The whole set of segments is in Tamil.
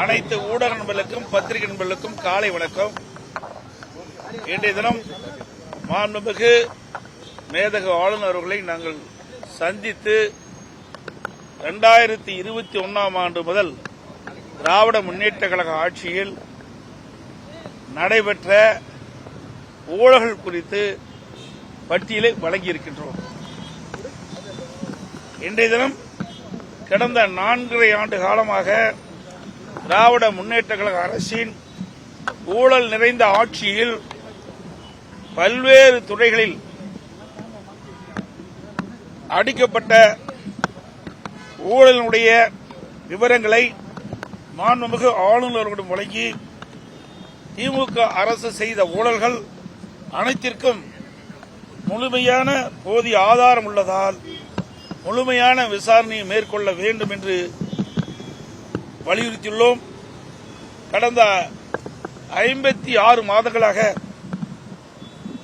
அனைத்து ஊடக நண்பர்களுக்கும் பத்திரிகை நண்பர்களுக்கும் காலை வணக்கம். இன்றைய தினம் மாண்புமிகு மேதகு ஆளுநர் அவர்களை நாங்கள் சந்தித்து 2021ஆம் ஆண்டு முதல் திராவிட முன்னேற்ற கழக ஆட்சியில் நடைபெற்ற ஊழல்கள் குறித்து பட்டியலை வழங்கியிருக்கின்றோம். இன்றைய தினம் கடந்த 4.5 ஆண்டு காலமாக திராவிட முன்னேற்ற கழக அரசின் ஊழல் நிறைந்த ஆட்சியில் பல்வேறு துறைகளில் அடிக்கப்பட்ட ஊழலினுடைய விவரங்களை மாண்புமிகு ஆளுநர்களிடம் வழங்கி திமுக அரசு செய்த ஊழல்கள் அனைத்திற்கும் முழுமையான போதிய ஆதாரம் உள்ளதால் முழுமையான விசாரணையை மேற்கொள்ள வேண்டும் என்று வலியுறுத்தியுள்ளோம். கடந்த 56 மாதங்களாக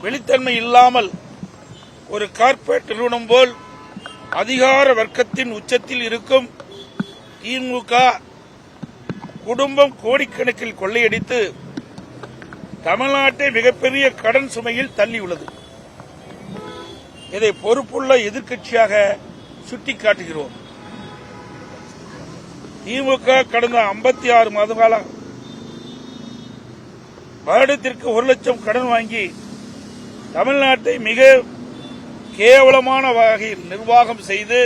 வெளித்தன்மை இல்லாமல் ஒரு கார்ப்பரேட் நிறுவனம் போல் அதிகார வர்க்கத்தின் உச்சத்தில் இருக்கும் திமுக குடும்பம் கோடிக்கணக்கில் கொள்ளையடித்து தமிழ்நாட்டை மிகப்பெரிய கடன் சுமையில் தள்ளியுள்ளது. இதை பொறுப்புள்ள எதிர்க்கட்சியாக சுட்டிக்காட்டுகிறோம். திமுக கடந்த 56 மாத காலம் வருடத்திற்கு 1 லட்சம் கடன் வாங்கி தமிழ்நாட்டை மிக கேவலமான வகையில் நிர்வாகம் செய்து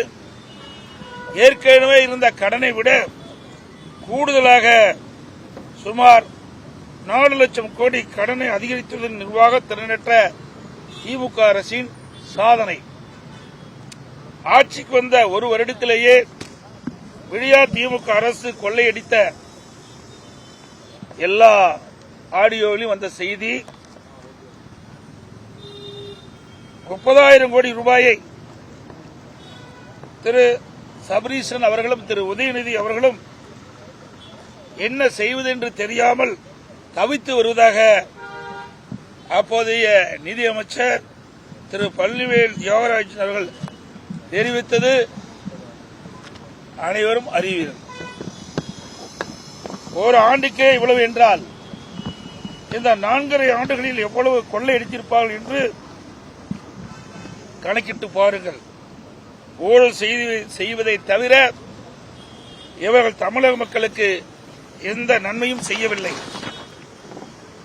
ஏற்கனவே இருந்த கடனை விட கூடுதலாக சுமார் 4 லட்சம் கோடி கடனை அதிகரித்துள்ள நிர்வாக திறனற்ற திமுக அரசின் சாதனை. ஆட்சிக்கு வந்த ஒரு வருடத்திலேயே விடியா திமுக அரசு கொள்ளையடித்த எல்லா ஆடியோவிலும் வந்த செய்தி 30,000 கோடி ரூபாயை திரு சபரீசன் அவர்களும் திரு உதயநிதி அவர்களும் என்ன செய்வது என்று தெரியாமல் தவித்து வருவதாக அப்போதைய நிதியமைச்சர் திரு பழனிவேல் தியாகராஜன் அவர்கள் தெரிவித்தது அனைவரும் அறிவீர்கள். ஒரு ஆண்டுக்கே இவ்வளவு என்றால் இந்த 4.5 ஆண்டுகளில் எவ்வளவு கொள்ளையடித்திருப்பார்கள் என்று கணக்கிட்டு பாருங்கள். ஊழல் செய்வதை தவிர இவர்கள் தமிழக மக்களுக்கு எந்த நன்மையும் செய்யவில்லை.